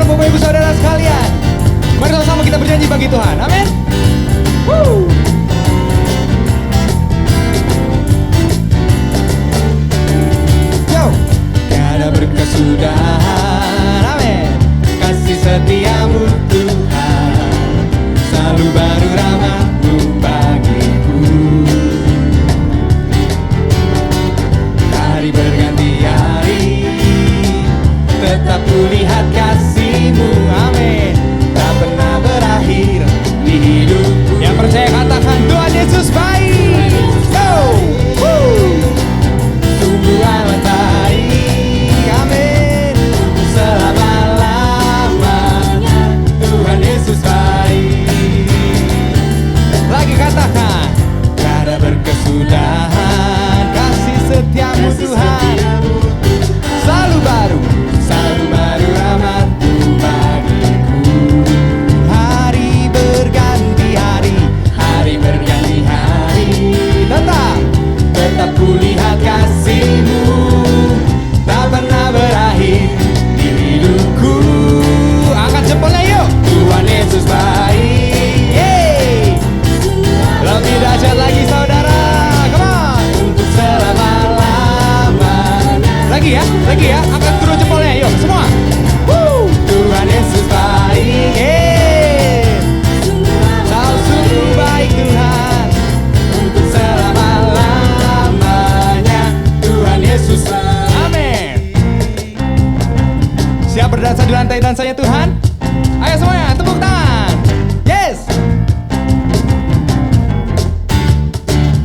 Bapak Ibu Saudara sekalian. Mari sama-sama kita berjanji bagi Tuhan. Amin. Yo. Tiada berkesudahan. Amin. Kasih setiamu Tuhan, selalu baru rahmat-Mu bagiku. Hari berganti hari, tetap kulihat kasih-Mu. Amin. Tak pernah berakhir di hidupku. Yang percaya katakan Tuhan Yesus baik. Go. Sungguh amat baik. Amin. Selama-lamanya Tuhan Yesus baik. Lagi katakan, tiada berkesudahan kasih setiamu Tuhan, selalu baru rahmat-Mu bagiku. Hari berganti hari, tetap kulihat kasih-Mu, tak pernah berakhir di hidupku. Angkat jempolnya yuk. Tuhan Yesus baik. Yeay. Lebih dahsyat lagi saudara. Come on. Untuk selama-lamanya. Lagi ya. Angkat terus jempolnya yuk semua. Tuhan Yesus baik. Yeay. Sungguh baik Tuhan. Untuk selama-lamanya Tuhan Yesus baik. Amin. Siap berdansa di lantai dansanya Tuhan? Ayo semuanya tepuk tangan. Yes.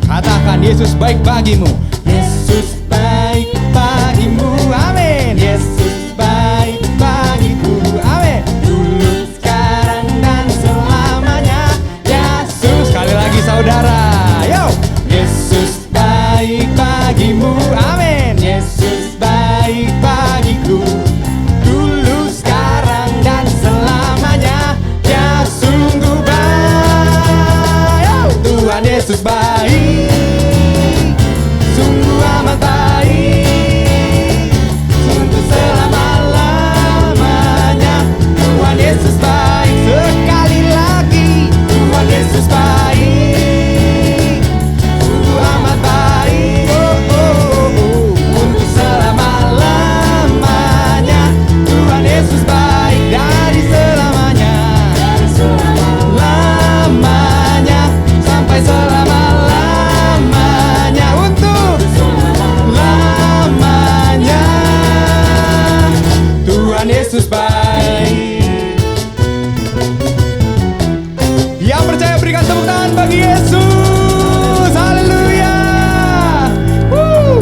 Katakan Yesus baik bagimu. Yesus baik bagimu. Amin. Yesus baik bagiku. Amin. Dulu, sekarang dan selamanya. Yesus. Sekali lagi saudara. Yo. Yesus baik bagimu. Amin. Yesus baik bagiku. Dulu, sekarang dan selamanya. Ya sungguh baik. Yo. Tuhan Yesus baik. Sungguh amat baik. Untuk selama-lamanya Tuhan Yesus baik. Sekali lagi Tuhan Yesus baik. Sungguh amat baik. Untuk selama-lamanya Tuhan Yesus baik. Dari selamanya, lamanya sampai selama-lamanya. Untuk lamanya Tuhan Yesus baik. Yang percaya berikan tepuk tangan bagi Yesus. Haleluya.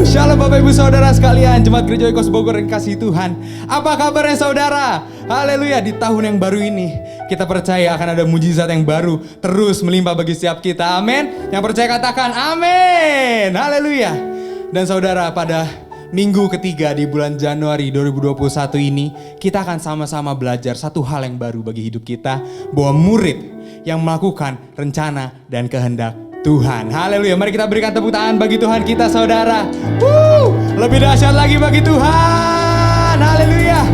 Shalom Bapak Ibu Saudara sekalian, Jemaat Gereja Oikos Bogor yang kasih Tuhan. Apa kabarnya saudara? Haleluya. Di tahun yang baru ini kita percaya akan ada mujizat yang baru terus melimpah bagi setiap kita. Amin. Yang percaya katakan amin. Haleluya. Dan saudara, pada minggu ketiga di bulan Januari 2021 ini, kita akan sama-sama belajar satu hal yang baru bagi hidup kita, bahwa murid yang melakukan rencana dan kehendak Tuhan. Haleluya. Mari kita berikan tepuk tangan bagi Tuhan kita saudara. Lebih dahsyat lagi bagi Tuhan. Haleluya.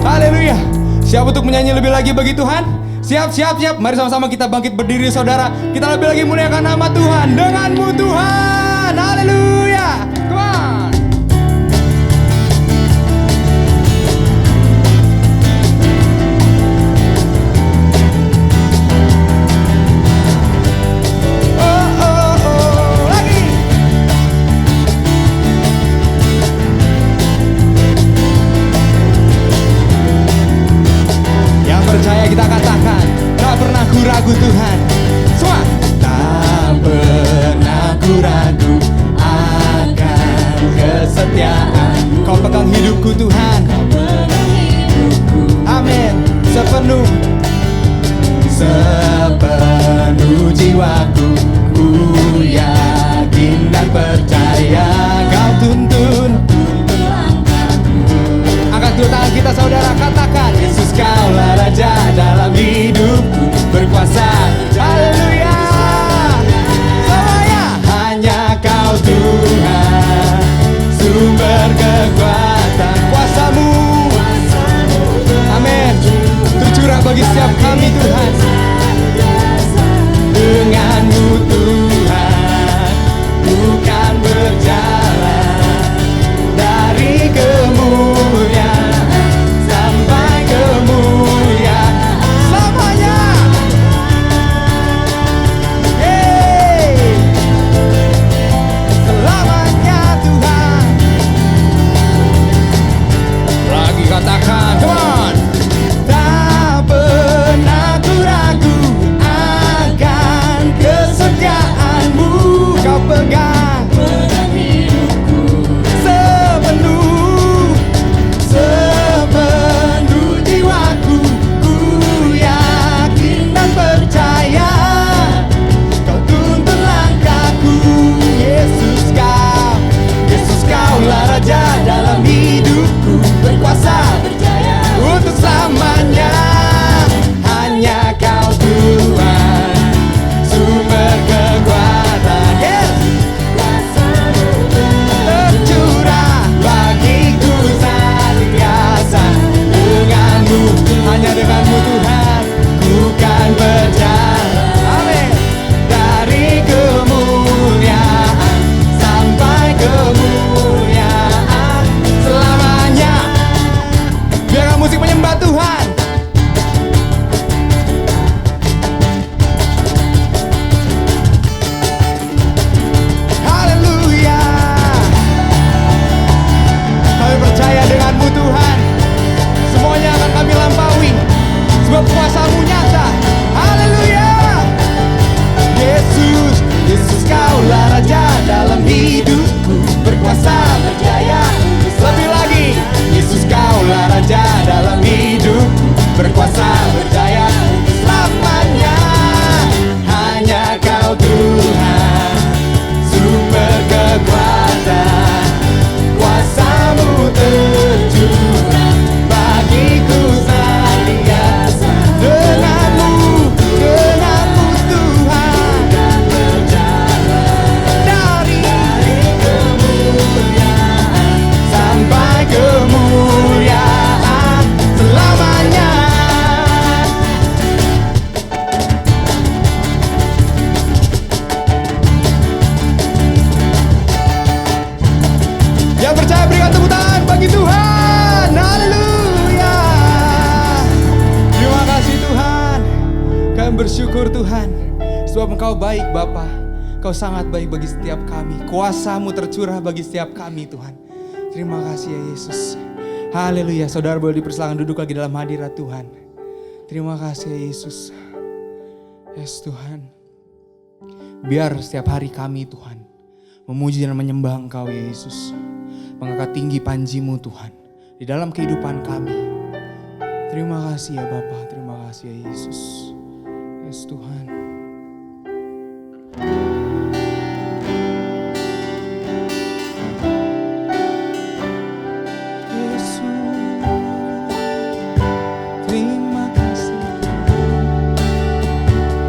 Haleluya. Siap untuk menyanyi lebih lagi bagi Tuhan? Siap. Mari sama-sama kita bangkit berdiri saudara. Kita lebih lagi muliakan nama Tuhan. Denganmu Tuhan. Haleluya. Come on. Lagi. Yang percaya kita katakan, tak pernah ku ragu Tuhan. Semua. Tak pernah ku ragu akan kesetiaan. Kau pegang hidupku Tuhan. Amin. Sepenuh jiwaku, ku yakin dan percaya Kau tuntun. Angkat dulu tangan kita saudara, katakan Yesus Kaulah Raja dalam hidupku, berkuasa. Haleluya. Semuanya. Hanya Kau Tuhan, sumber kekuatan, kuasa dan bersyukur Tuhan. Sebab Engkau baik Bapa. Engkau sangat baik bagi setiap kami. Kuasa-Mu tercurah bagi setiap kami Tuhan. Terima kasih ya Yesus. Haleluya. Saudara boleh dipersilakan duduk lagi dalam hadirat Tuhan. Terima kasih ya Yesus. Yes Tuhan. Biar setiap hari kami Tuhan memuji dan menyembah Engkau ya Yesus. Mengangkat tinggi panji-Mu Tuhan di dalam kehidupan kami. Terima kasih ya Bapa, terima kasih ya Yesus. Yes Tuhan. Yesus, terima kasih.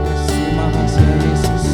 Yes, terima kasih ya Yesus.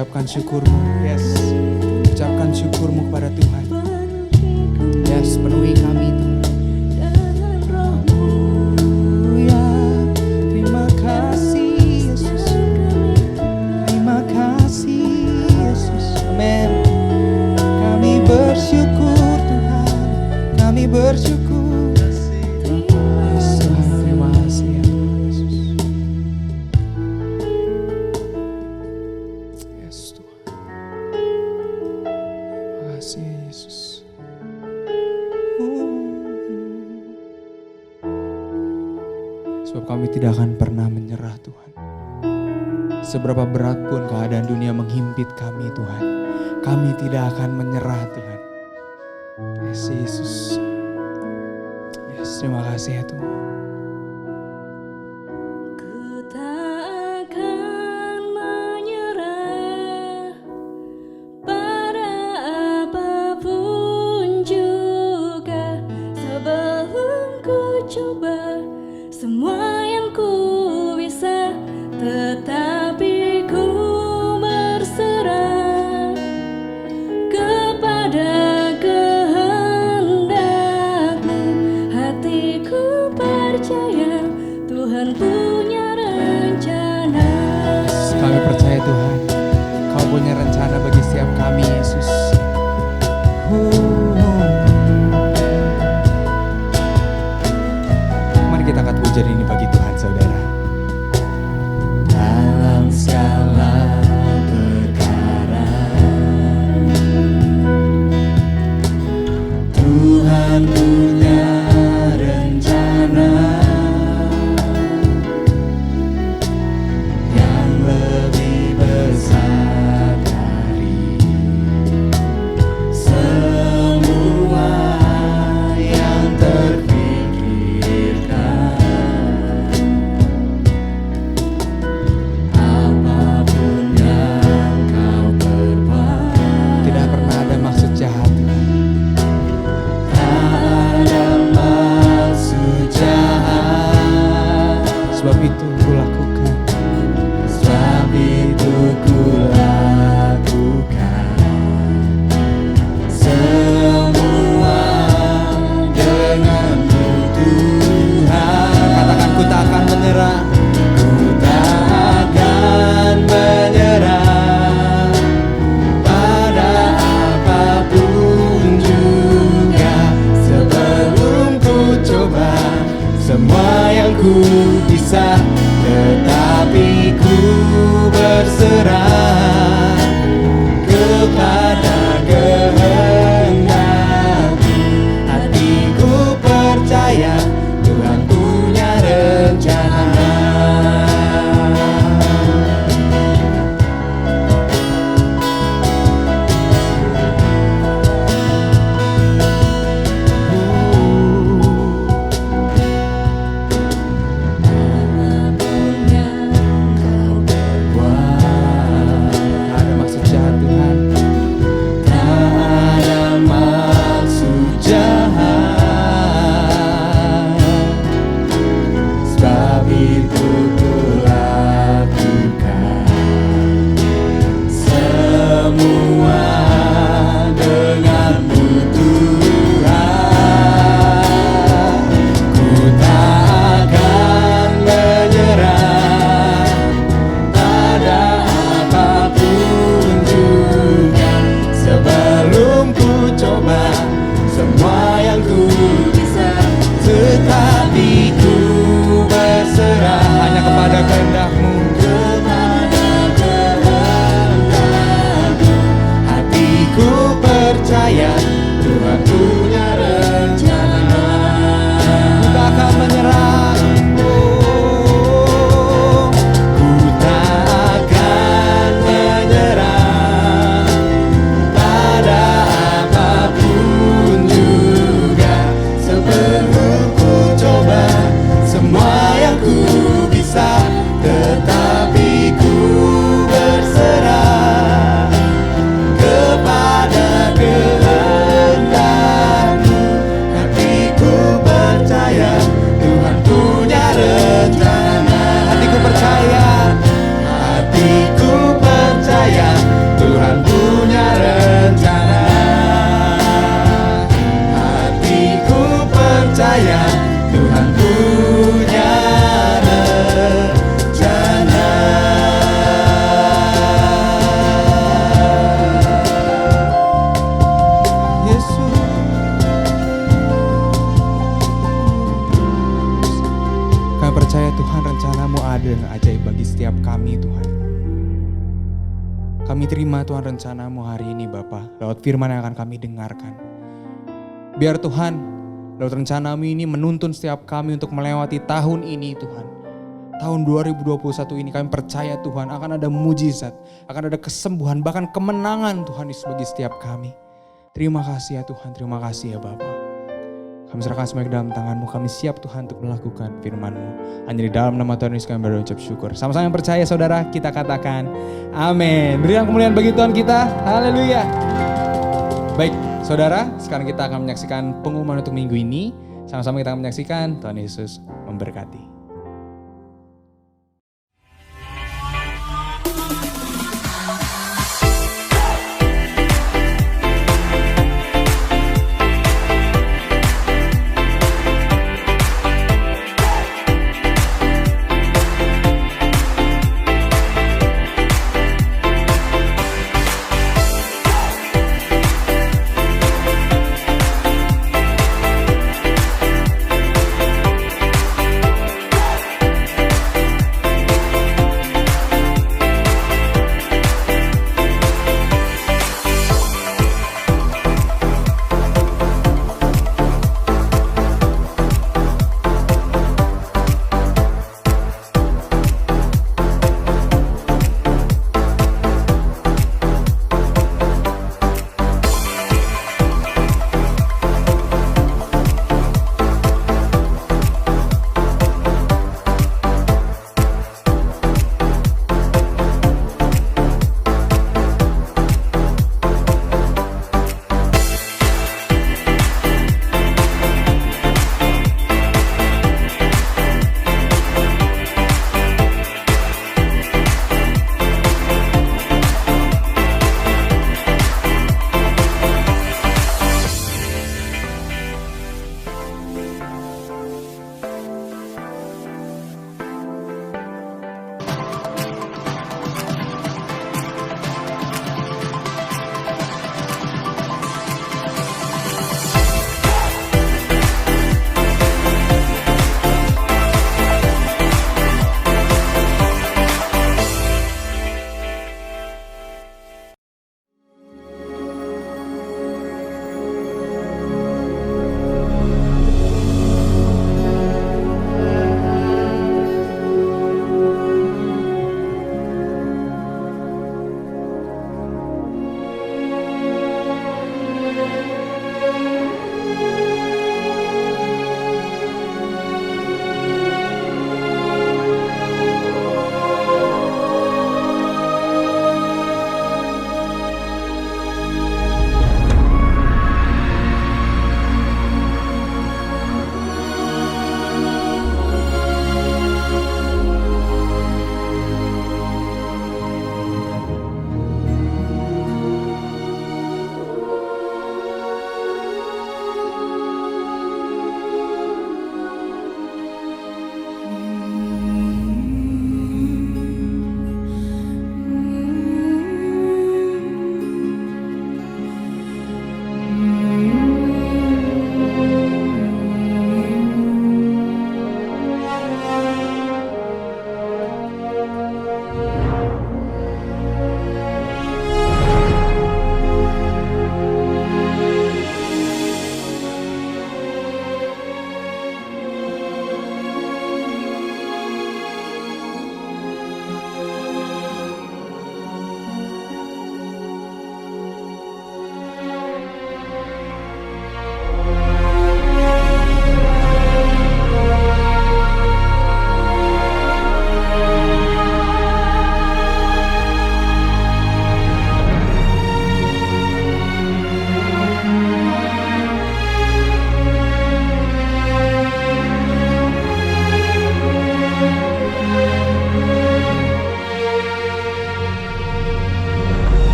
ucapkan syukurmu. Yes, ucapkan syukurmu kepada Tuhan. Yes, penuhi kami Tuhan. Terima kasih Yesus. Terima kasih Yesus. Amin. Kami bersyukur Tuhan. Kami bersyukur. Yes, Tuhan, terima kasih ya Yesus. Yes Tuhan. Terima kasih Yesus. Sebab kami tidak akan pernah menyerah Tuhan. Seberapa berat pun keadaan dunia menghimpit kami Tuhan, kami tidak akan menyerah Tuhan. Yes Yesus. Yes, terima kasih ya Tuhan. Ku tak akan menyerah pada apapun juga, sebelum ku coba semua yang ku bisa, tetapi ku berserah kepada kehendak-Mu. Hatiku percaya Tuhan punya rencana. Kami percaya Tuhan, Kau punya rencana bagi setiap kami Yesus. Mari kita angkat pujian ini bagi Tuhan saudara. Dalam segala perkara Tuhan punya rencana yang lebih besar dari semua yang terpikirkan. Apapun yang kau perbuat, tidak pernah ada maksud jahat. Sebab itu ku lakukan. Sebab itu ku lakukan semua denganmu Tuhan. Katakan, ku tak akan menyerah. Ku tak akan menyerah pada apapun juga, sebelum ku coba semua yang ku bisa, tetapi ku berserah kepada kehendak-Mu. Hatiku percaya Tuhan punya rencana. Hatiku percaya percaya Tuhan rencana-Mu adil dan ajaib bagi setiap kami Tuhan. Kami terima Tuhan rencana-Mu hari ini Bapa, lewat firman yang akan kami dengarkan. Biar Tuhan, lewat rencana-Mu ini menuntun setiap kami untuk melewati tahun ini Tuhan. Tahun 2021 ini kami percaya Tuhan akan ada mujizat, akan ada kesembuhan, bahkan kemenangan Tuhan Yesus bagi setiap kami. Terima kasih ya Tuhan, terima kasih ya Bapa. Kami serahkan semua ke dalam tangan-Mu, kami siap Tuhan untuk melakukan firman-Mu. Hanya di dalam nama Tuhan Yesus kami berucap syukur. Sama-sama yang percaya saudara, kita katakan amin. Berikan kemuliaan bagi Tuhan kita, haleluya. Baik saudara, sekarang kita akan menyaksikan pengumuman untuk minggu ini. Sama-sama kita akan menyaksikan, Tuhan Yesus memberkati.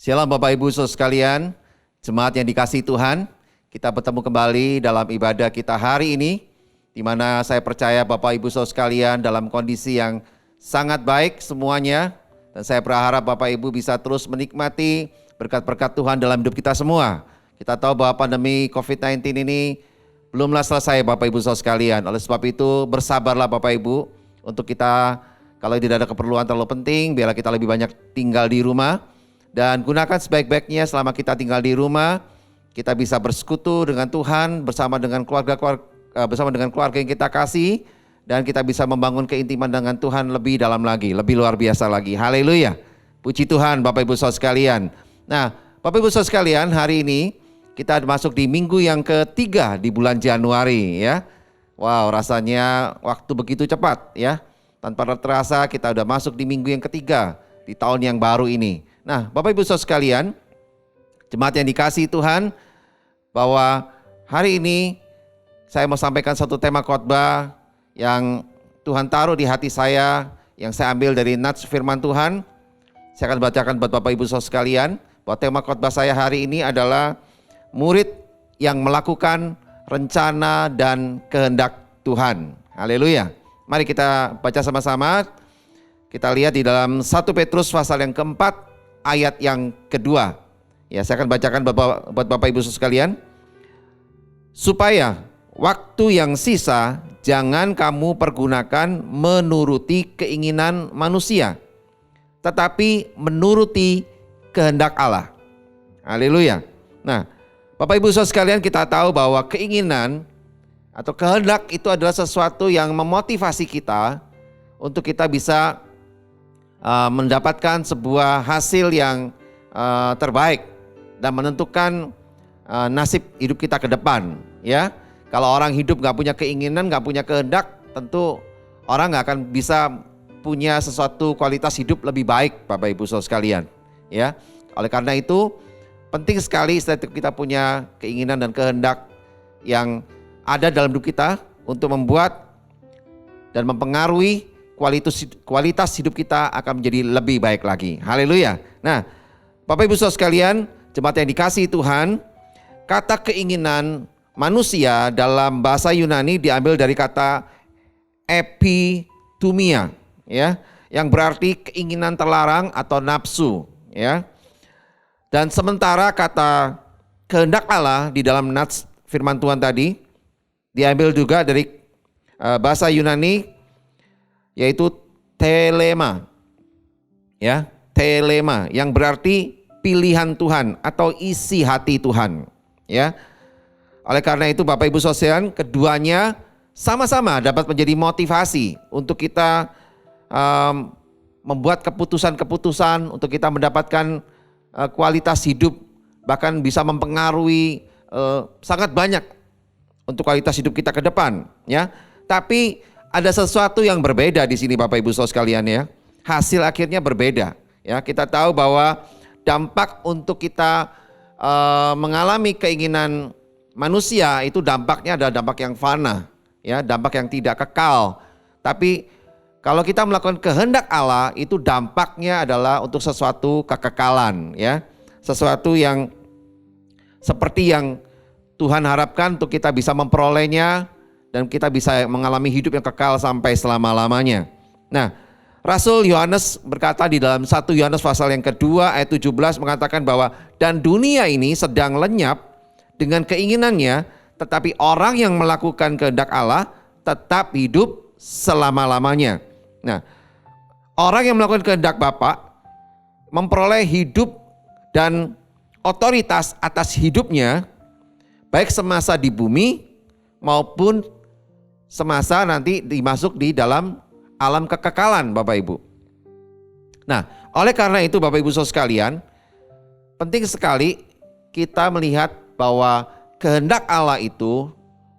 Shalom Bapak Ibu Saudara sekalian, jemaat yang dikasihi Tuhan, kita bertemu kembali dalam ibadah kita hari ini, di mana saya percaya Bapak Ibu Saudara sekalian dalam kondisi yang sangat baik semuanya, dan saya berharap Bapak Ibu bisa terus menikmati berkat-berkat Tuhan dalam hidup kita semua. Kita tahu bahwa pandemi COVID-19 ini belumlah selesai Bapak Ibu Saudara sekalian, oleh sebab itu bersabarlah Bapak Ibu untuk kita, kalau tidak ada keperluan terlalu penting, biarlah kita lebih banyak tinggal di rumah. Dan gunakan sebaik-baiknya selama kita tinggal di rumah, kita bisa bersekutu dengan Tuhan bersama dengan keluarga yang kita kasih, dan kita bisa membangun keintiman dengan Tuhan lebih dalam lagi, lebih luar biasa lagi. Haleluya. Puji Tuhan Bapak Ibu Saudara sekalian. Nah, Bapak Ibu Saudara sekalian, hari ini kita masuk di minggu yang ketiga di bulan Januari ya. Wow, rasanya waktu begitu cepat ya. Tanpa terasa kita udah masuk di minggu yang ketiga di tahun yang baru ini. Nah, Bapak Ibu Saudara sekalian, jemaat yang dikasihi Tuhan, bahwa hari ini saya mau sampaikan satu tema khotbah yang Tuhan taruh di hati saya, yang saya ambil dari nats firman Tuhan. Saya akan bacakan buat Bapak Ibu Saudara sekalian, bahwa tema khotbah saya hari ini adalah murid yang melakukan rencana dan kehendak Tuhan. Haleluya. Mari kita baca sama-sama. Kita lihat di dalam 1 Petrus pasal yang keempat, ayat yang kedua. Ya, saya akan bacakan buat Bapak Ibu Saudara sekalian. Supaya waktu yang sisa jangan kamu pergunakan menuruti keinginan manusia, tetapi menuruti kehendak Allah. Haleluya. Nah, Bapak Ibu Saudara sekalian, kita tahu bahwa keinginan atau kehendak itu adalah sesuatu yang memotivasi kita untuk kita bisa mendapatkan sebuah hasil yang terbaik dan menentukan nasib hidup kita ke depan ya. Kalau orang hidup gak punya keinginan, gak punya kehendak, tentu orang gak akan bisa punya sesuatu kualitas hidup lebih baik Bapak Ibu Saudara sekalian ya. Oleh karena itu penting sekali setiap kita punya keinginan dan kehendak yang ada dalam hidup kita untuk membuat dan mempengaruhi kualitas hidup kita akan menjadi lebih baik lagi. Haleluya. Nah, Bapak Ibu Saudara sekalian, jemaat yang dikasihi Tuhan, kata keinginan manusia dalam bahasa Yunani diambil dari kata epitumia ya, yang berarti keinginan terlarang atau nafsu ya. Dan sementara kata kehendak Allah di dalam nats firman Tuhan tadi diambil juga dari bahasa Yunani, yaitu telema ya, telema yang berarti pilihan Tuhan atau isi hati Tuhan ya. Oleh karena itu Bapak Ibu Saudara, keduanya sama-sama dapat menjadi motivasi untuk kita membuat keputusan-keputusan, untuk kita mendapatkan kualitas hidup, bahkan bisa mempengaruhi sangat banyak untuk kualitas hidup kita ke depan ya. Tapi ada sesuatu yang berbeda di sini Bapak Ibu Saudara sekalian ya. Hasil akhirnya berbeda ya. Kita tahu bahwa dampak untuk kita mengalami keinginan manusia itu dampaknya adalah dampak yang fana ya, dampak yang tidak kekal. Tapi kalau kita melakukan kehendak Allah itu dampaknya adalah untuk sesuatu kekekalan ya. Sesuatu yang seperti yang Tuhan harapkan untuk kita bisa memperolehnya dan kita bisa mengalami hidup yang kekal sampai selama-lamanya. Nah, Rasul Yohanes berkata di dalam 1 Yohanes pasal yang kedua ayat 17 mengatakan bahwa dan dunia ini sedang lenyap dengan keinginannya, tetapi orang yang melakukan kehendak Allah tetap hidup selama-lamanya. Nah, orang yang melakukan kehendak Bapa memperoleh hidup dan otoritas atas hidupnya baik semasa di bumi maupun semasa nanti dimasuk di dalam alam kekekalan Bapak Ibu. Nah, oleh karena itu Bapak Ibu Saudara sekalian, penting sekali kita melihat bahwa kehendak Allah itu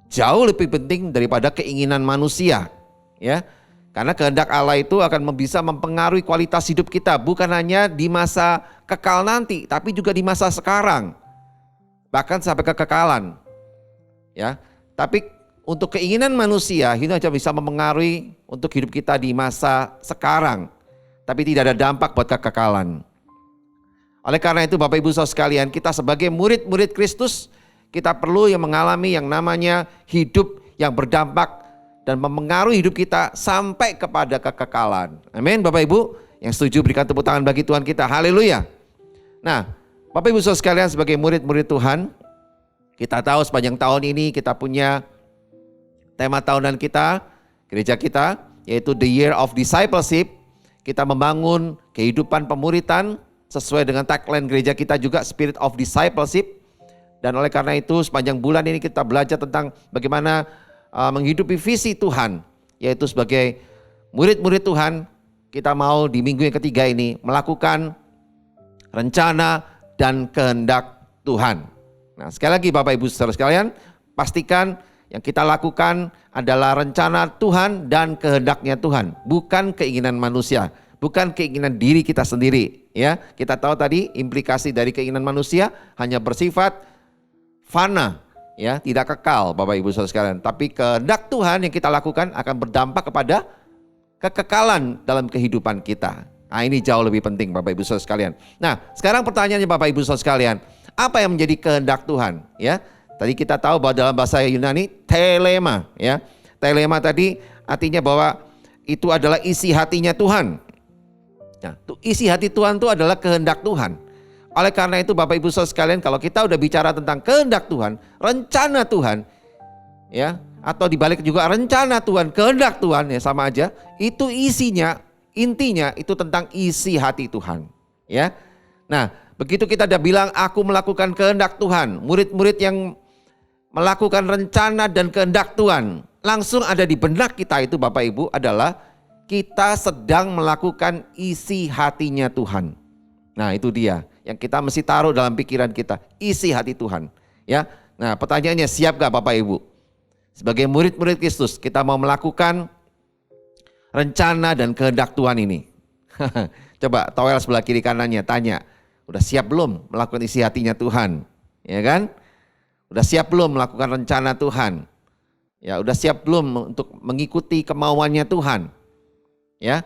jauh lebih penting daripada keinginan manusia ya. Karena kehendak Allah itu akan bisa mempengaruhi kualitas hidup kita bukan hanya di masa kekal nanti, tapi juga di masa sekarang. Bahkan sampai kekekalan. Ya. Tapi untuk keinginan manusia itu hanya bisa mempengaruhi untuk hidup kita di masa sekarang, tapi tidak ada dampak buat kekekalan. Oleh karena itu Bapak Ibu Saudara sekalian, kita sebagai murid-murid Kristus, kita perlu yang mengalami yang namanya hidup yang berdampak dan mempengaruhi hidup kita sampai kepada kekekalan. Amin Bapak Ibu. Yang setuju berikan tepuk tangan bagi Tuhan kita. Haleluya. Nah, Bapak Ibu Saudara sekalian, sebagai murid-murid Tuhan, kita tahu sepanjang tahun ini kita punya tema tahunan kita, gereja kita, yaitu The Year of Discipleship. Kita membangun kehidupan pemuritan sesuai dengan tagline gereja kita juga, Spirit of Discipleship. Dan oleh karena itu sepanjang bulan ini kita belajar tentang bagaimana menghidupi visi Tuhan, yaitu sebagai murid-murid Tuhan, kita mau di minggu yang ketiga ini melakukan rencana dan kehendak Tuhan. Nah, sekali lagi Bapak Ibu Saudara sekalian, pastikan yang kita lakukan adalah rencana Tuhan dan kehendaknya Tuhan, bukan keinginan manusia, bukan keinginan diri kita sendiri. Ya, kita tahu tadi implikasi dari keinginan manusia hanya bersifat fana, ya, tidak kekal Bapak Ibu Saudara sekalian. Tapi kehendak Tuhan yang kita lakukan akan berdampak kepada kekekalan dalam kehidupan kita. Nah, ini jauh lebih penting Bapak Ibu Saudara sekalian. Nah, sekarang pertanyaannya Bapak Ibu Saudara sekalian, apa yang menjadi kehendak Tuhan? Ya, tadi kita tahu bahwa dalam bahasa Yunani telema, ya. Telema tadi artinya bahwa itu adalah isi hatinya Tuhan. Nah, isi hati Tuhan itu adalah kehendak Tuhan. Oleh karena itu Bapak Ibu Saudara sekalian, kalau kita udah bicara tentang kehendak Tuhan, rencana Tuhan, ya, atau dibalik juga rencana Tuhan, kehendak Tuhan, ya sama aja. Itu isinya, intinya itu tentang isi hati Tuhan, ya. Nah, begitu kita udah bilang aku melakukan kehendak Tuhan, murid-murid yang melakukan rencana dan kehendak Tuhan, langsung ada di benak kita itu Bapak Ibu adalah kita sedang melakukan isi hatinya Tuhan. Nah, itu dia yang kita mesti taruh dalam pikiran kita, isi hati Tuhan, ya. Nah, pertanyaannya, siap gak Bapak Ibu? Sebagai murid-murid Kristus, kita mau melakukan rencana dan kehendak Tuhan ini. Coba towel sebelah kiri kanannya, tanya, udah siap belum melakukan isi hatinya Tuhan? Ya kan? Udah siap belum melakukan rencana Tuhan? Ya, udah siap belum untuk mengikuti kemauannya Tuhan? Ya,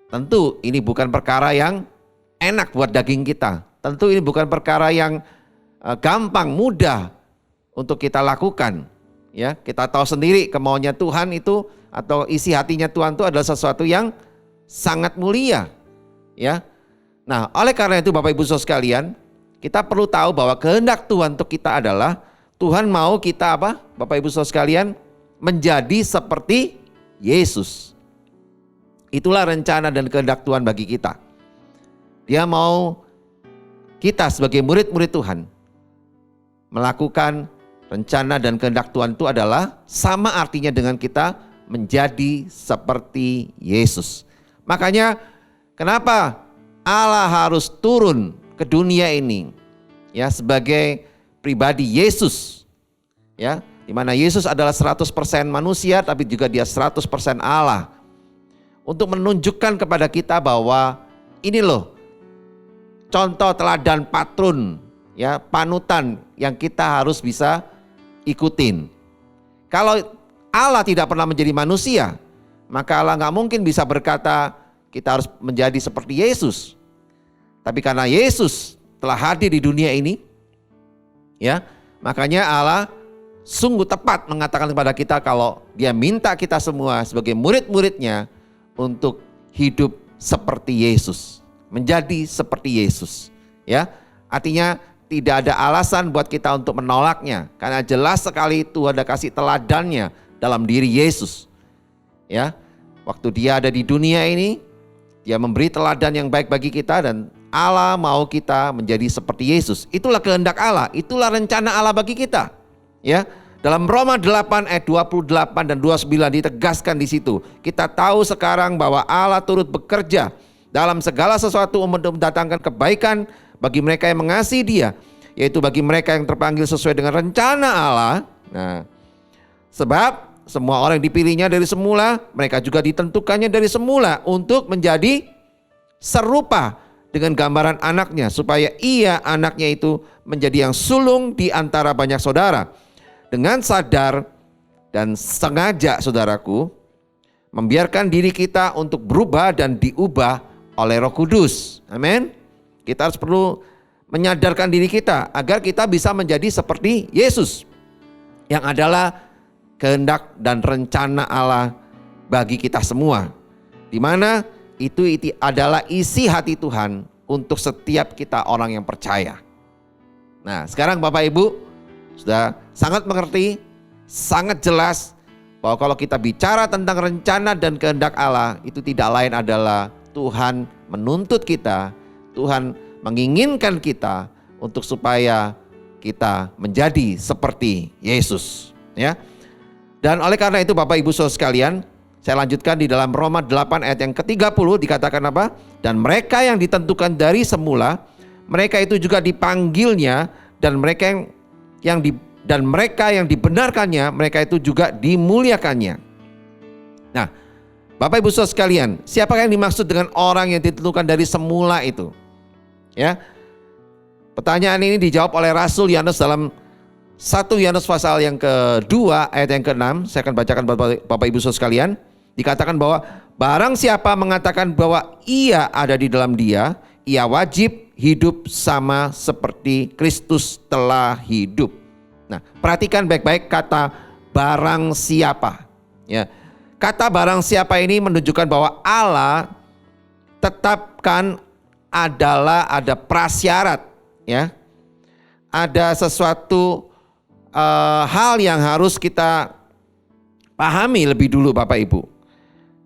tentu ini bukan perkara yang enak buat daging kita. Tentu ini bukan perkara yang gampang, mudah untuk kita lakukan. Ya, kita tahu sendiri kemauannya Tuhan itu atau isi hatinya Tuhan itu adalah sesuatu yang sangat mulia. Ya, nah oleh karena itu Bapak Ibu Saudara sekalian, kita perlu tahu bahwa kehendak Tuhan untuk kita adalah Tuhan mau kita apa? Bapak Ibu Saudara sekalian, menjadi seperti Yesus. Itulah rencana dan kehendak Tuhan bagi kita. Dia mau kita sebagai murid-murid Tuhan melakukan rencana dan kehendak Tuhan itu adalah sama artinya dengan kita menjadi seperti Yesus. Makanya kenapa Allah harus turun ke dunia ini, ya, sebagai pribadi Yesus, ya, di mana Yesus adalah 100% manusia tapi juga dia 100% Allah. Untuk menunjukkan kepada kita bahwa ini loh contoh teladan patron, ya, panutan yang kita harus bisa ikutin. Kalau Allah tidak pernah menjadi manusia, maka Allah nggak mungkin bisa berkata kita harus menjadi seperti Yesus. Tapi karena Yesus telah hadir di dunia ini, ya, makanya Allah sungguh tepat mengatakan kepada kita kalau Dia minta kita semua sebagai murid-muridnya untuk hidup seperti Yesus, menjadi seperti Yesus, ya. Artinya tidak ada alasan buat kita untuk menolaknya, karena jelas sekali Tuhan ada kasih teladannya dalam diri Yesus, ya. Waktu Dia ada di dunia ini, Dia memberi teladan yang baik bagi kita dan Allah mau kita menjadi seperti Yesus. Itulah kehendak Allah, itulah rencana Allah bagi kita, ya. Dalam Roma 8 ayat 28 dan 29 ditegaskan di situ. Kita tahu sekarang bahwa Allah turut bekerja dalam segala sesuatu untuk mendatangkan kebaikan bagi mereka yang mengasihi Dia, yaitu bagi mereka yang terpanggil sesuai dengan rencana Allah. Nah, sebab semua orang yang dipilihnya dari semula, mereka juga ditentukannya dari semula untuk menjadi serupa dengan gambaran anaknya, supaya ia anaknya itu menjadi yang sulung di antara banyak saudara. Dengan sadar dan sengaja saudaraku, membiarkan diri kita untuk berubah dan diubah oleh Roh Kudus. Amin. Kita harus perlu menyadarkan diri kita agar kita bisa menjadi seperti Yesus yang adalah kehendak dan rencana Allah bagi kita semua. Di mana itu adalah isi hati Tuhan untuk setiap kita orang yang percaya. Nah, sekarang Bapak Ibu sudah sangat mengerti, sangat jelas bahwa kalau kita bicara tentang rencana dan kehendak Allah, itu tidak lain adalah Tuhan menuntut kita, Tuhan menginginkan kita untuk supaya kita menjadi seperti Yesus, ya. Dan oleh karena itu Bapak Ibu Saudara sekalian, saya lanjutkan di dalam Roma 8 ayat yang ke-30 dikatakan apa? Dan mereka yang ditentukan dari semula, mereka itu juga dipanggilnya, dan mereka yang dibenarkannya, mereka itu juga dimuliakannya. Nah, Bapak Ibu Saudara sekalian, siapakah yang dimaksud dengan orang yang ditentukan dari semula itu? Ya. Pertanyaan ini dijawab oleh Rasul Yohanes dalam 1 Yohanes pasal yang kedua ayat yang ke-6. Saya akan bacakan Bapak Ibu Saudara sekalian. Dikatakan bahwa barang siapa mengatakan bahwa ia ada di dalam dia, ia wajib hidup sama seperti Kristus telah hidup. Nah, perhatikan baik-baik kata barang siapa. Ya, kata barang siapa ini menunjukkan bahwa Allah tetapkan ada prasyarat, ya. Ada sesuatu hal yang harus kita pahami lebih dulu Bapak Ibu.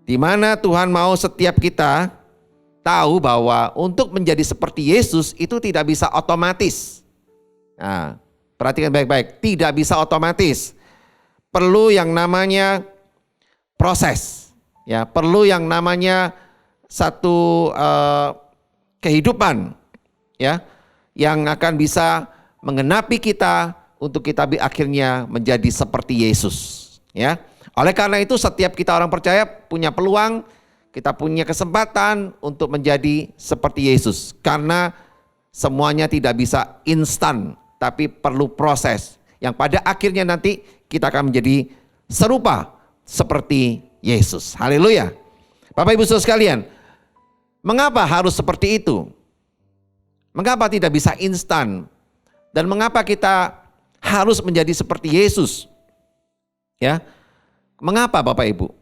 Di mana Tuhan mau setiap kita tahu bahwa untuk menjadi seperti Yesus itu tidak bisa otomatis. Nah, perhatikan baik-baik, tidak bisa otomatis. Perlu yang namanya proses, ya, perlu yang namanya satu kehidupan, ya, yang akan bisa menggenapi kita untuk kita akhirnya menjadi seperti Yesus, ya. Oleh karena itu setiap kita orang percaya punya peluang, kita punya kesempatan untuk menjadi seperti Yesus. Karena semuanya tidak bisa instan, tapi perlu proses. Yang pada akhirnya nanti kita akan menjadi serupa seperti Yesus. Haleluya. Bapak Ibu Saudara sekalian, mengapa harus seperti itu? Mengapa tidak bisa instan? Dan mengapa kita harus menjadi seperti Yesus? Ya. Mengapa Bapak Ibu?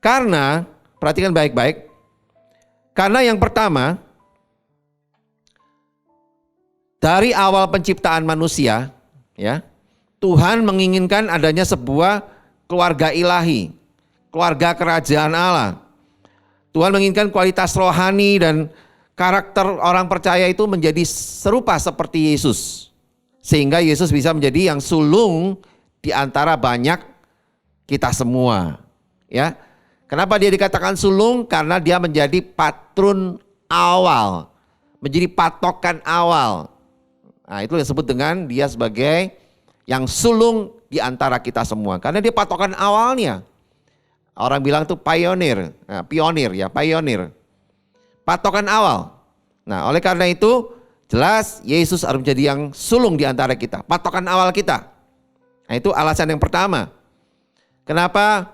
Karena perhatikan baik-baik. Karena yang pertama, dari awal penciptaan manusia, ya, Tuhan menginginkan adanya sebuah keluarga ilahi, keluarga kerajaan Allah. Tuhan menginginkan kualitas rohani dan karakter orang percaya itu menjadi serupa seperti Yesus. Sehingga Yesus bisa menjadi yang sulung di antara banyak kita semua, ya. Kenapa dia dikatakan sulung? Karena dia menjadi patron awal, menjadi patokan awal. Nah, itu disebut dengan dia sebagai yang sulung di antara kita semua. Karena dia patokan awalnya. Orang bilang itu pionir, nah, pionir. Patokan awal. Nah, oleh karena itu jelas Yesus harus menjadi yang sulung di antara kita, patokan awal kita. Nah, itu alasan yang pertama. Kenapa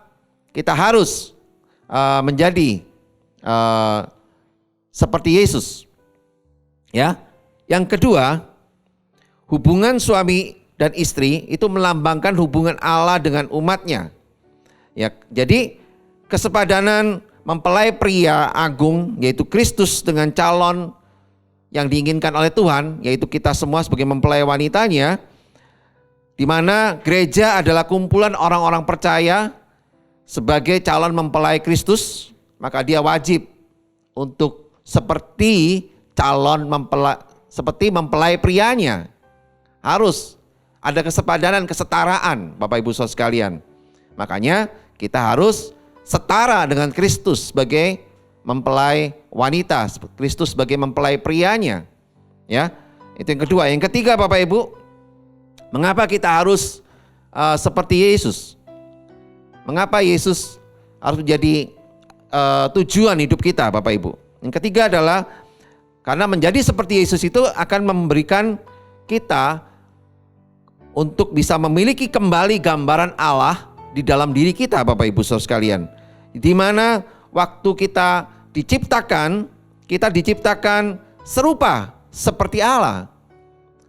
kita harus menjadi seperti Yesus? Ya. Yang kedua, hubungan suami dan istri itu melambangkan hubungan Allah dengan umatnya. Ya, jadi kesepadanan mempelai pria agung yaitu Kristus dengan calon yang diinginkan oleh Tuhan, yaitu kita semua sebagai mempelai wanitanya, di mana gereja adalah kumpulan orang-orang percaya sebagai calon mempelai Kristus, maka dia wajib untuk seperti mempelai prianya. Harus ada kesepadanan, kesetaraan Bapak Ibu Saudara sekalian. Makanya kita harus setara dengan Kristus sebagai mempelai wanita, Kristus sebagai mempelai prianya. Ya, itu yang kedua. Yang ketiga Bapak Ibu, mengapa kita harus seperti Yesus? Mengapa Yesus harus menjadi tujuan hidup kita Bapak Ibu? Yang ketiga adalah karena menjadi seperti Yesus itu akan memberikan kita untuk bisa memiliki kembali gambaran Allah di dalam diri kita Bapak Ibu Saudara sekalian. Di mana waktu kita diciptakan serupa seperti Allah,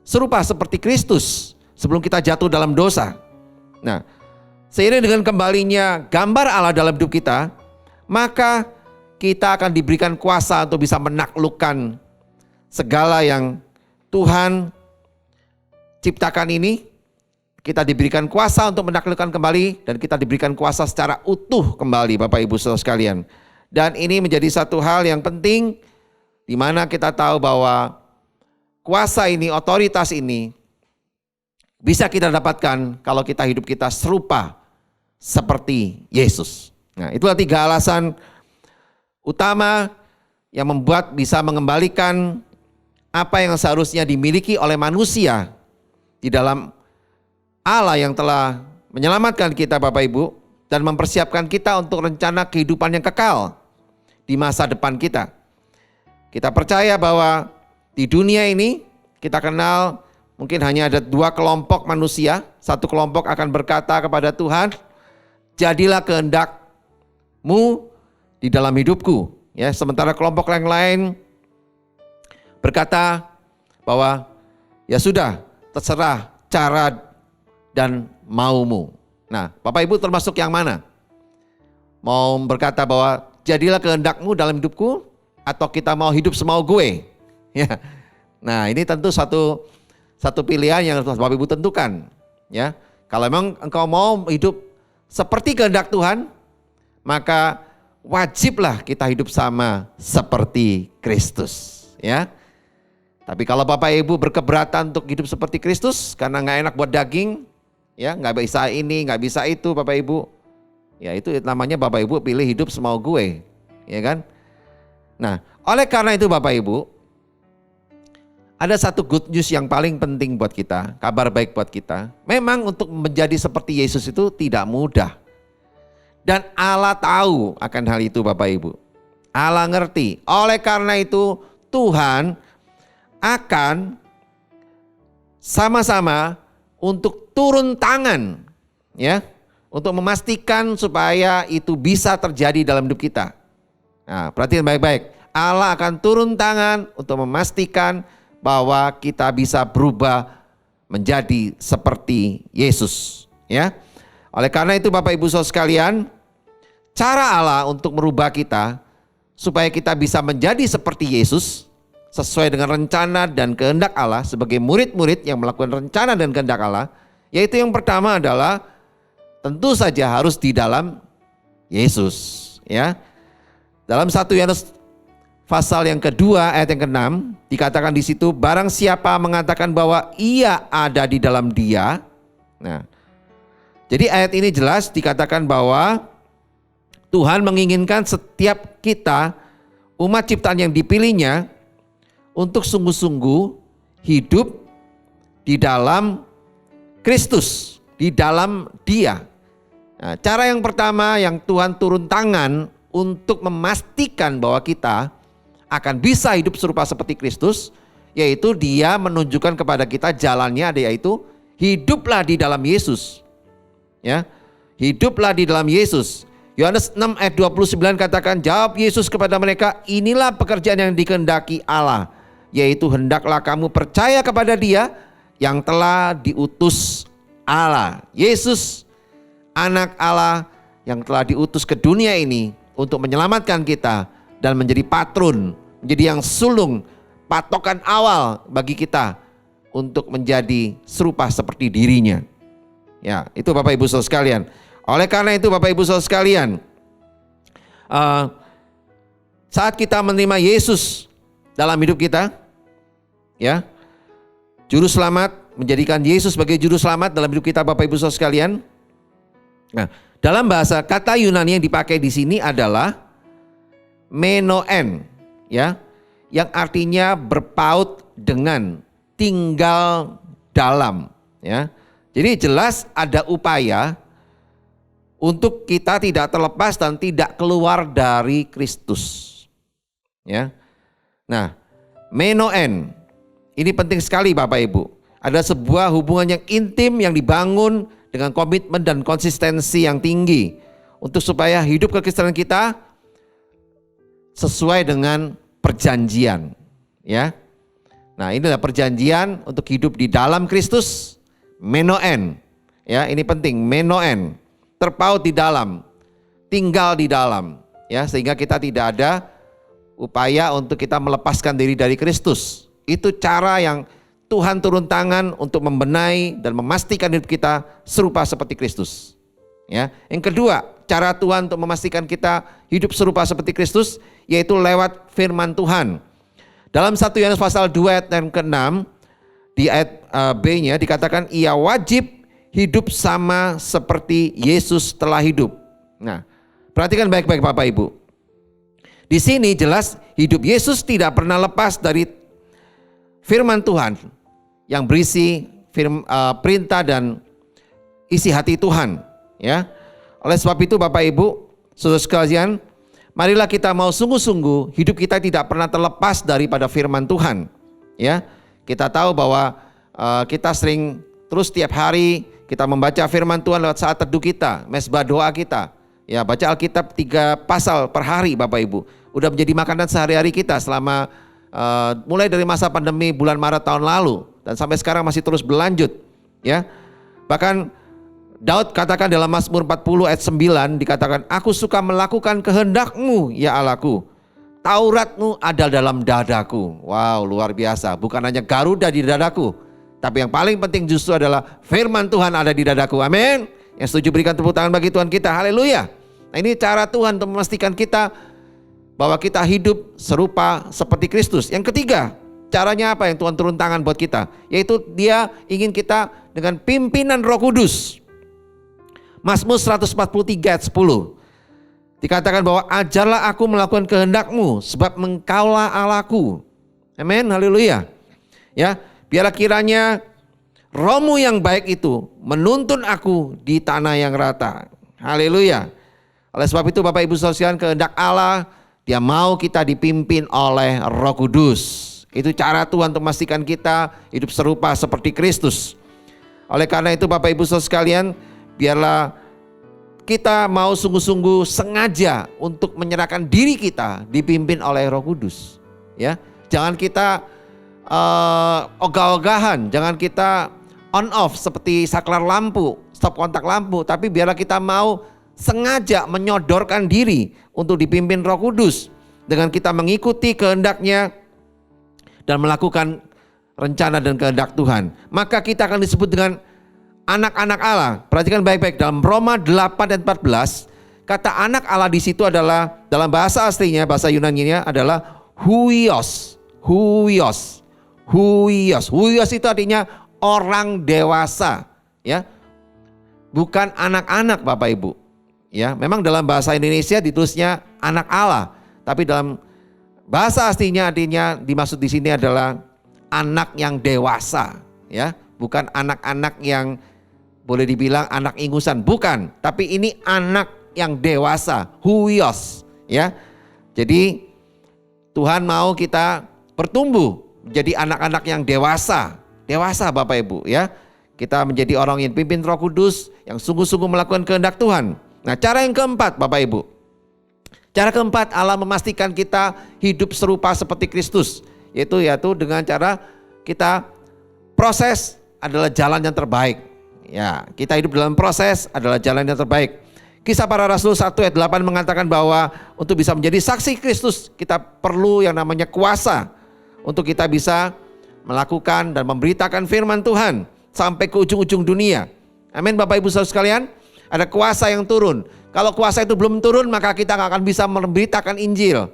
serupa seperti Kristus sebelum kita jatuh dalam dosa. Nah, seiring dengan kembalinya gambar Allah dalam hidup kita, maka kita akan diberikan kuasa untuk bisa menaklukkan segala yang Tuhan ciptakan ini. Kita diberikan kuasa untuk menaklukkan kembali, dan kita diberikan kuasa secara utuh kembali, Bapak Ibu Saudara sekalian. Dan ini menjadi satu hal yang penting, di mana kita tahu bahwa kuasa ini, otoritas ini bisa kita dapatkan kalau kita hidup kita serupa seperti Yesus. Nah, itulah 3 alasan utama yang membuat bisa mengembalikan apa yang seharusnya dimiliki oleh manusia di dalam Allah yang telah menyelamatkan kita, Bapak Ibu, dan mempersiapkan kita untuk rencana kehidupan yang kekal di masa depan kita. Kita percaya bahwa di dunia ini kita kenal mungkin hanya ada 2 kelompok manusia. Satu kelompok akan berkata kepada Tuhan, jadilah kehendak-Mu di dalam hidupku. Ya, sementara kelompok yang lain berkata bahwa ya sudah, terserah cara dan maumu. Nah, Bapak Ibu termasuk yang mana? Mau berkata bahwa jadilah kehendak-Mu dalam hidupku, atau kita mau hidup semau gue? Ya. Nah, ini tentu satu pilihan yang harus Bapak Ibu tentukan. Ya, kalau memang engkau mau hidup seperti kehendak Tuhan, maka wajiblah kita hidup sama seperti Kristus. Ya. Tapi kalau Bapak Ibu berkeberatan untuk hidup seperti Kristus karena nggak enak buat daging, ya nggak bisa ini, nggak bisa itu, Bapak Ibu, ya itu namanya Bapak Ibu pilih hidup semau gue, ya kan? Nah, oleh karena itu Bapak Ibu, ada satu good news yang paling penting buat kita, kabar baik buat kita. Memang untuk menjadi seperti Yesus itu tidak mudah, dan Allah tahu akan hal itu, Bapak Ibu. Allah ngerti. Oleh karena itu Tuhan akan sama-sama untuk turun tangan, ya, untuk memastikan supaya itu bisa terjadi dalam hidup kita. Nah, perhatikan baik-baik. Allah akan turun tangan untuk memastikan bahwa kita bisa berubah menjadi seperti Yesus, ya. Oleh karena itu Bapak Ibu Saudara sekalian, cara Allah untuk merubah kita supaya kita bisa menjadi seperti Yesus sesuai dengan rencana dan kehendak Allah sebagai murid-murid yang melakukan rencana dan kehendak Allah, yaitu yang pertama adalah tentu saja harus di dalam Yesus, ya. Dalam 1 Yohanes pasal yang kedua ayat yang ke-6 dikatakan di situ, barang siapa mengatakan bahwa ia ada di dalam Dia. Nah, jadi ayat ini jelas dikatakan bahwa Tuhan menginginkan setiap kita, umat ciptaan yang dipilihnya, untuk sungguh-sungguh hidup di dalam Kristus, di dalam Dia. Nah, cara yang pertama yang Tuhan turun tangan untuk memastikan bahwa kita akan bisa hidup serupa seperti Kristus, yaitu Dia menunjukkan kepada kita jalannya, yaitu hiduplah di dalam Yesus. Ya, hiduplah di dalam Yesus. Yohanes 6 ayat 29 katakan, jawab Yesus kepada mereka, inilah pekerjaan yang dikehendaki Allah, yaitu hendaklah kamu percaya kepada Dia yang telah diutus Allah. Yesus, anak Allah yang telah diutus ke dunia ini untuk menyelamatkan kita dan menjadi patron, menjadi yang sulung, patokan awal bagi kita untuk menjadi serupa seperti dirinya. Ya, itu Bapak Ibu Saudara sekalian. Oleh karena itu Bapak Ibu Saudara sekalian, saat kita menerima Yesus dalam hidup kita, ya, juru selamat, menjadikan Yesus sebagai juru selamat dalam hidup kita, Bapak Ibu Saudara sekalian. Nah, dalam bahasa kata Yunani yang dipakai di sini adalah menoen, ya, yang artinya berpaut dengan, tinggal dalam, ya. Jadi jelas ada upaya untuk kita tidak terlepas dan tidak keluar dari Kristus, ya. Nah, menoen ini penting sekali Bapak Ibu. Ada sebuah hubungan yang intim yang dibangun dengan komitmen dan konsistensi yang tinggi untuk supaya hidup kekristenan kita sesuai dengan perjanjian, Ya. Nah, ini adalah perjanjian untuk hidup di dalam Kristus, menoen. Ya, ini penting, menoen. Terpaut di dalam, tinggal di dalam, ya, sehingga kita tidak ada upaya untuk kita melepaskan diri dari Kristus. Itu cara yang Tuhan turun tangan untuk membenahi dan memastikan hidup kita serupa seperti Kristus. Ya, yang kedua, cara Tuhan untuk memastikan kita hidup serupa seperti Kristus yaitu lewat firman Tuhan. Dalam 1 Yohanes pasal 2 ayat yang ke-6 di ayat B-nya dikatakan ia wajib hidup sama seperti Yesus telah hidup. Nah, perhatikan baik-baik Bapak Ibu. Di sini jelas hidup Yesus tidak pernah lepas dari firman Tuhan yang berisi perintah dan isi hati Tuhan, ya. Oleh sebab itu Bapak Ibu, saudara sekalian, marilah kita mau sungguh-sungguh hidup kita tidak pernah terlepas daripada firman Tuhan, ya. Kita tahu bahwa kita sering terus tiap hari kita membaca firman Tuhan lewat saat teduh kita, mesbah doa kita. Ya, baca Alkitab 3 pasal per hari Bapak Ibu. Udah menjadi makanan sehari-hari kita selama mulai dari masa pandemi bulan Maret tahun lalu dan sampai sekarang masih terus berlanjut, ya. Bahkan Daud katakan dalam Mazmur 40 ayat 9 dikatakan, aku suka melakukan kehendak-Mu ya Allahku, Taurat-Mu ada dalam dadaku. Wow, luar biasa. Bukan hanya Garuda di dadaku, tapi yang paling penting justru adalah firman Tuhan ada di dadaku. Amin. Yang setuju berikan tepuk tangan bagi Tuhan kita. Haleluya. Nah, ini cara Tuhan untuk memastikan kita bahwa kita hidup serupa seperti Kristus. Yang ketiga, caranya apa yang Tuhan turun tangan buat kita? Yaitu Dia ingin kita dengan pimpinan Roh Kudus. Mazmur 143 ayat 10 dikatakan bahwa ajarlah aku melakukan kehendak-Mu sebab Engkaulah Allahku. Amin, haleluya. Ya, biarlah kiranya Roh-Mu yang baik itu menuntun aku di tanah yang rata. Haleluya. Oleh sebab itu Bapak Ibu sekalian, kehendak Allah Dia mau kita dipimpin oleh Roh Kudus. Itu cara Tuhan untuk memastikan kita hidup serupa seperti Kristus. Oleh karena itu Bapak Ibu sekalian, biarlah kita mau sungguh-sungguh sengaja untuk menyerahkan diri kita dipimpin oleh Roh Kudus. Ya, jangan kita ogah-ogahan, jangan kita on off seperti saklar lampu, stop kontak lampu, tapi biarlah kita mau sengaja menyodorkan diri untuk dipimpin Roh Kudus dengan kita mengikuti kehendak-Nya dan melakukan rencana dan kehendak Tuhan. Maka kita akan disebut dengan anak-anak Allah. Perhatikan baik-baik dalam Roma 8 dan 14, kata anak Allah di situ adalah dalam bahasa aslinya, bahasa Yunani-nya adalah huios. Huios. Huios. Huios itu artinya orang dewasa, ya. Bukan anak-anak Bapak Ibu. Ya, memang dalam bahasa Indonesia ditulisnya anak Allah, tapi dalam bahasa aslinya artinya dimaksud di sini adalah anak yang dewasa, ya. Bukan anak-anak yang boleh dibilang anak ingusan, bukan, tapi ini anak yang dewasa, huios, ya. Jadi Tuhan mau kita bertumbuh menjadi anak-anak yang dewasa, dewasa Bapak Ibu, ya. Kita menjadi orang yang pimpin Roh Kudus, yang sungguh-sungguh melakukan kehendak Tuhan. Nah, cara yang keempat Bapak Ibu. Cara keempat Allah memastikan kita hidup serupa seperti Kristus, yaitu dengan cara kita proses adalah jalan yang terbaik. Ya, kita hidup dalam proses adalah jalan yang terbaik. Kisah Para Rasul 1 ayat 8 mengatakan bahwa untuk bisa menjadi saksi Kristus kita perlu yang namanya kuasa untuk kita bisa melakukan dan memberitakan firman Tuhan sampai ke ujung-ujung dunia. Amin Bapak Ibu Saudara sekalian, ada kuasa yang turun. Kalau kuasa itu belum turun maka kita nggak akan bisa memberitakan Injil.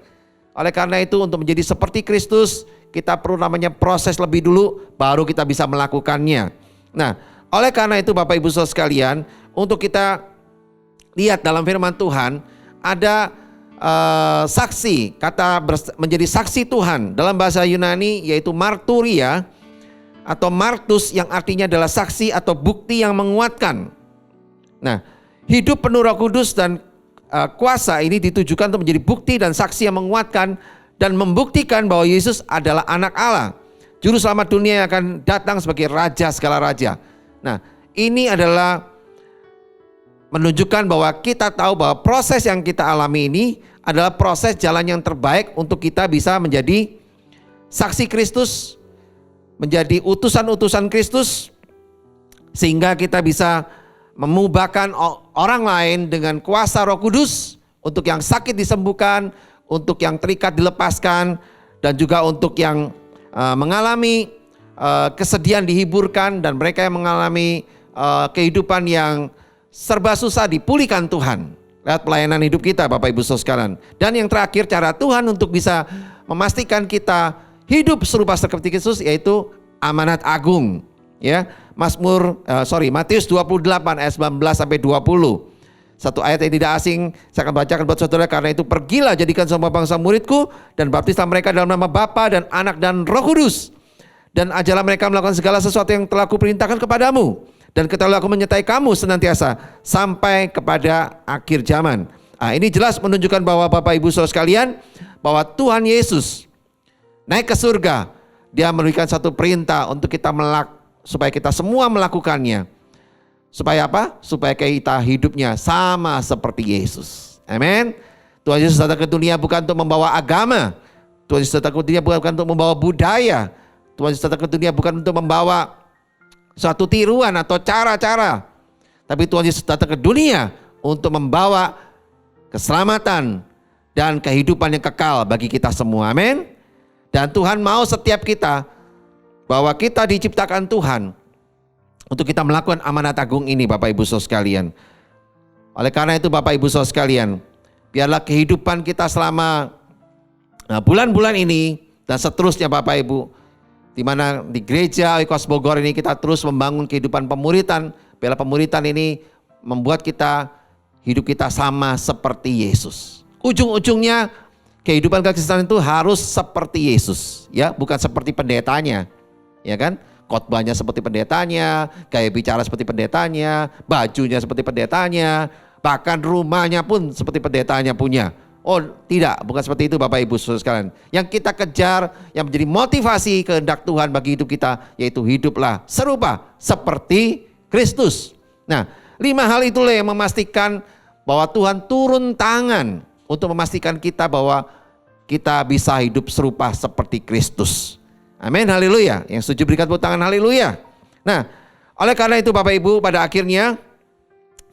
Oleh karena itu untuk menjadi seperti Kristus kita perlu namanya proses lebih dulu baru kita bisa melakukannya. Nah, oleh karena itu Bapak Ibu Saudara sekalian, untuk kita lihat dalam firman Tuhan ada saksi, kata menjadi saksi Tuhan dalam bahasa Yunani yaitu marturia atau martus yang artinya adalah saksi atau bukti yang menguatkan. Nah, hidup penuh Roh Kudus dan kuasa ini ditujukan untuk menjadi bukti dan saksi yang menguatkan dan membuktikan bahwa Yesus adalah anak Allah, juru selamat dunia yang akan datang sebagai raja segala raja. Nah, ini adalah menunjukkan bahwa kita tahu bahwa proses yang kita alami ini adalah proses jalan yang terbaik untuk kita bisa menjadi saksi Kristus, menjadi utusan-utusan Kristus, sehingga kita bisa memubahkan orang lain dengan kuasa Roh Kudus, untuk yang sakit disembuhkan, untuk yang terikat dilepaskan, dan juga untuk yang mengalami kesedihan dihiburkan, dan mereka yang mengalami kehidupan yang serba susah dipulihkan Tuhan lewat pelayanan hidup kita, Bapak Ibu Saudara sekalian. Dan yang terakhir, cara Tuhan untuk bisa memastikan kita hidup serupa seperti Kristus, yaitu amanat agung. Ya, Matius 28 ayat 19 sampai 20. Satu ayat yang tidak asing saya akan bacakan buat saudara. Karena itu pergilah, jadikan semua bangsa muridku, dan baptislah mereka dalam nama Bapa dan Anak dan Roh Kudus. Dan ajarlah mereka melakukan segala sesuatu yang telah kuperintahkan kepadamu. Dan ketahuilah aku menyertai kamu senantiasa sampai kepada akhir zaman. Nah, ini jelas menunjukkan bahwa Bapak Ibu Saudara sekalian, bahwa Tuhan Yesus naik ke surga. Dia memberikan satu perintah untuk kita supaya kita semua melakukannya. Supaya apa? Supaya kita hidupnya sama seperti Yesus. Amin. Tuhan Yesus datang ke dunia bukan untuk membawa agama. Tuhan Yesus datang ke dunia bukan untuk membawa budaya. Tuhan Yesus datang ke dunia bukan untuk membawa suatu tiruan atau cara-cara. Tapi Tuhan Yesus datang ke dunia untuk membawa keselamatan dan kehidupan yang kekal bagi kita semua. Amin. Dan Tuhan mau setiap kita, bahwa kita diciptakan Tuhan untuk kita melakukan amanat agung ini, Bapak Ibu Saudara sekalian. Oleh karena itu Bapak Ibu Saudara sekalian, biarlah kehidupan kita selama bulan-bulan ini dan seterusnya Bapak Ibu, di mana di gereja Oikos Bogor ini kita terus membangun kehidupan pemuritan. Biarlah pemuritan ini membuat hidup kita sama seperti Yesus. Ujung-ujungnya kehidupan kekristenan itu harus seperti Yesus, ya, bukan seperti pendetanya, ya kan? Khotbahnya seperti pendetanya, gaya bicara seperti pendetanya, bajunya seperti pendetanya, bahkan rumahnya pun seperti pendetanya punya. Oh tidak, bukan seperti itu Bapak Ibu Saudara sekalian. Yang kita kejar, yang menjadi motivasi kehendak Tuhan bagi hidup kita, yaitu hiduplah serupa seperti Kristus. Nah, 5 hal itulah yang memastikan bahwa Tuhan turun tangan untuk memastikan kita bahwa kita bisa hidup serupa seperti Kristus. Amin, haleluya. Yang setuju berikan tepuk tangan, haleluya. Nah, oleh karena itu Bapak Ibu, pada akhirnya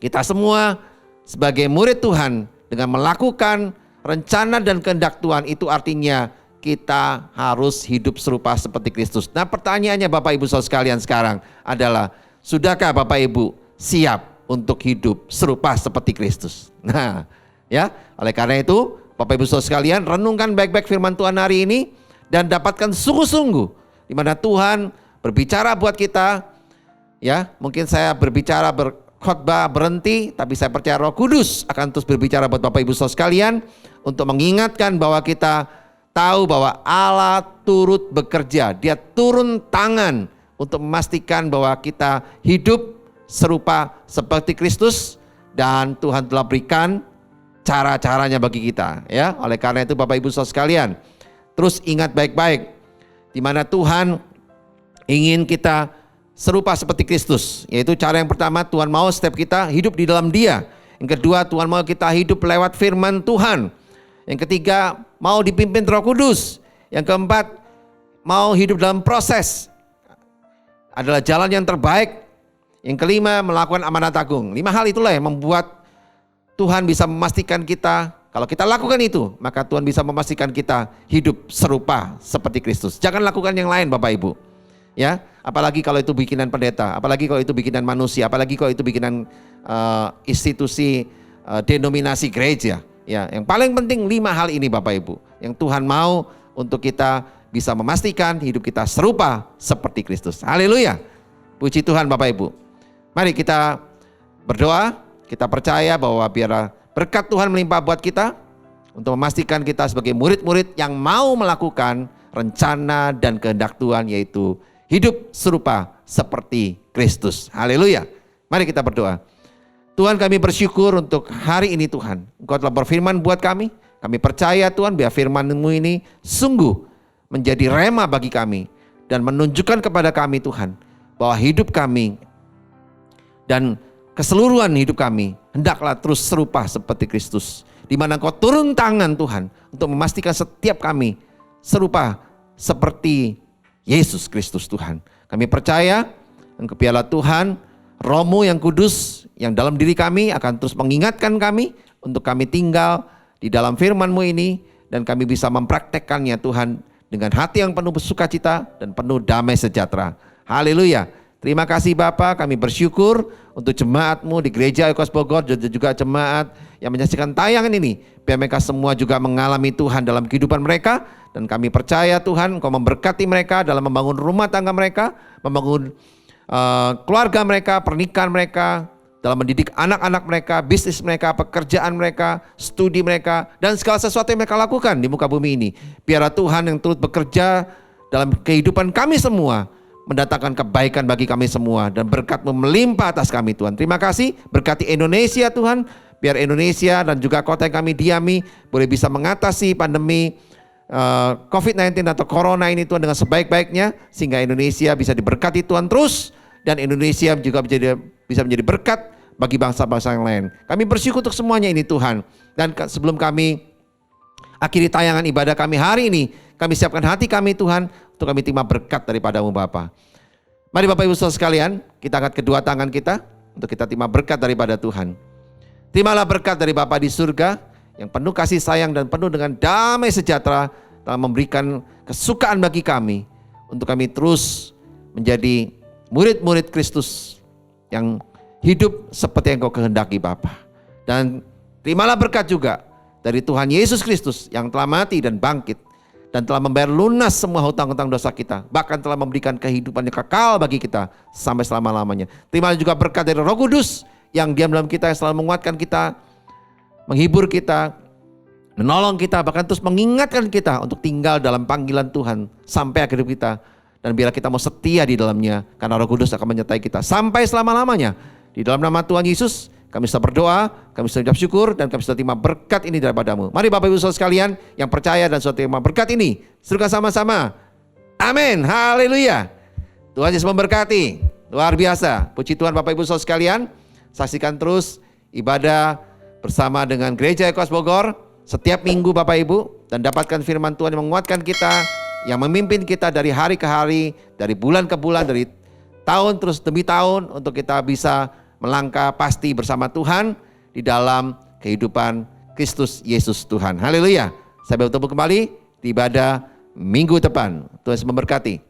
kita semua sebagai murid Tuhan dengan melakukan rencana dan kehendak Tuhan, itu artinya kita harus hidup serupa seperti Kristus. Nah, pertanyaannya Bapak Ibu Saudara sekalian sekarang adalah, sudahkah Bapak Ibu siap untuk hidup serupa seperti Kristus? Nah, ya, oleh karena itu Bapak Ibu Saudara sekalian, renungkan baik-baik firman Tuhan hari ini dan dapatkan sungguh-sungguh di mana Tuhan berbicara buat kita. Ya, mungkin saya berbicara berkhotbah berhenti, tapi saya percaya Roh Kudus akan terus berbicara buat Bapak Ibu Saudara sekalian untuk mengingatkan bahwa kita tahu bahwa Allah turut bekerja. Dia turun tangan untuk memastikan bahwa kita hidup serupa seperti Kristus, dan Tuhan telah berikan cara-caranya bagi kita, ya. Oleh karena itu Bapak Ibu Saudara sekalian, terus ingat baik-baik di mana Tuhan ingin kita serupa seperti Kristus. Yaitu cara yang pertama, Tuhan mau setiap kita hidup di dalam Dia. Yang kedua, Tuhan mau kita hidup lewat firman Tuhan. Yang ketiga, mau dipimpin Roh Kudus. Yang keempat, mau hidup dalam proses, adalah jalan yang terbaik. Yang kelima, melakukan amanat agung. 5 hal itulah yang membuat Tuhan bisa memastikan kita, kalau kita lakukan itu, maka Tuhan bisa memastikan kita hidup serupa seperti Kristus. Jangan lakukan yang lain Bapak Ibu. Ya, apalagi kalau itu bikinan pendeta, apalagi kalau itu bikinan manusia, apalagi kalau itu bikinan institusi denominasi gereja. Ya, yang paling penting 5 hal ini Bapak Ibu, yang Tuhan mau untuk kita bisa memastikan hidup kita serupa seperti Kristus. Haleluya. Puji Tuhan Bapak Ibu. Mari kita berdoa, kita percaya bahwa biarlah berkat Tuhan melimpah buat kita untuk memastikan kita sebagai murid-murid yang mau melakukan rencana dan kehendak Tuhan, yaitu hidup serupa seperti Kristus. Haleluya. Mari kita berdoa. Tuhan, kami bersyukur untuk hari ini Tuhan. Engkau telah berfirman buat kami. Kami percaya Tuhan biar firman-Mu ini sungguh menjadi rema bagi kami dan menunjukkan kepada kami Tuhan bahwa hidup kami dan keseluruhan hidup kami hendaklah terus serupa seperti Kristus. Di mana Engkau turun tangan Tuhan untuk memastikan setiap kami serupa seperti Yesus Kristus Tuhan. Kami percaya Engkau piala Tuhan, Roh-Mu yang kudus yang dalam diri kami akan terus mengingatkan kami untuk kami tinggal di dalam firman-Mu ini dan kami bisa mempraktekkannya Tuhan dengan hati yang penuh sukacita dan penuh damai sejahtera. Haleluya. Terima kasih Bapa, kami bersyukur untuk jemaat-Mu di Gereja Oikos Bogor dan juga jemaat yang menyaksikan tayangan ini. Biar mereka semua juga mengalami Tuhan dalam kehidupan mereka. Dan kami percaya Tuhan Engkau memberkati mereka dalam membangun rumah tangga mereka, membangun keluarga mereka, pernikahan mereka, dalam mendidik anak-anak mereka, bisnis mereka, pekerjaan mereka, studi mereka, dan segala sesuatu yang mereka lakukan di muka bumi ini. Biarlah Tuhan yang turut bekerja dalam kehidupan kami semua, mendatangkan kebaikan bagi kami semua dan berkat-Mu melimpah atas kami Tuhan. Terima kasih, berkati Indonesia Tuhan, biar Indonesia dan juga kota yang kami diami boleh bisa mengatasi pandemi COVID-19 atau Corona ini Tuhan dengan sebaik-baiknya, sehingga Indonesia bisa diberkati Tuhan terus, dan Indonesia juga bisa menjadi berkat bagi bangsa-bangsa yang lain. Kami bersyukur untuk semuanya ini Tuhan. Dan sebelum kami akhiri tayangan ibadah kami hari ini, kami siapkan hati kami Tuhan untuk kami terima berkat daripada-Mu Bapa. Mari Bapak Ibu Saudara sekalian, kita angkat kedua tangan kita untuk kita terima berkat daripada Tuhan. Terimalah berkat dari Bapa di surga yang penuh kasih sayang dan penuh dengan damai sejahtera, telah memberikan kesukaan bagi kami untuk kami terus menjadi murid-murid Kristus yang hidup seperti yang Kau kehendaki Bapa. Dan terimalah berkat juga dari Tuhan Yesus Kristus yang telah mati dan bangkit dan telah membayar lunas semua hutang-hutang dosa kita, bahkan telah memberikan kehidupan yang kekal bagi kita sampai selama-lamanya. Terimalah juga berkat dari Roh Kudus yang diam dalam kita, yang selalu menguatkan kita, menghibur kita, menolong kita, bahkan terus mengingatkan kita untuk tinggal dalam panggilan Tuhan sampai akhir hidup kita. Dan biarlah kita mau setia di dalamnya, karena Roh Kudus akan menyertai kita sampai selama-lamanya. Di dalam nama Tuhan Yesus kami sudah berdoa, kami sudah ucap syukur, dan kami sudah terima berkat ini daripada-Mu. Mari Bapak Ibu Saudara sekalian yang percaya dan sudah terima berkat ini, serukan sama-sama. Amin, haleluya. Tuhan Yesus memberkati. Luar biasa. Puji Tuhan Bapak Ibu Saudara sekalian. Saksikan terus ibadah bersama dengan Gereja Oikos Bogor setiap minggu Bapak Ibu, dan dapatkan firman Tuhan yang menguatkan kita, yang memimpin kita dari hari ke hari, dari bulan ke bulan, dari tahun terus demi tahun, untuk kita bisa melangkah pasti bersama Tuhan di dalam kehidupan Kristus Yesus Tuhan. Haleluya. Sampai bertemu kembali di ibadah minggu depan. Tuhan Yesus memberkati.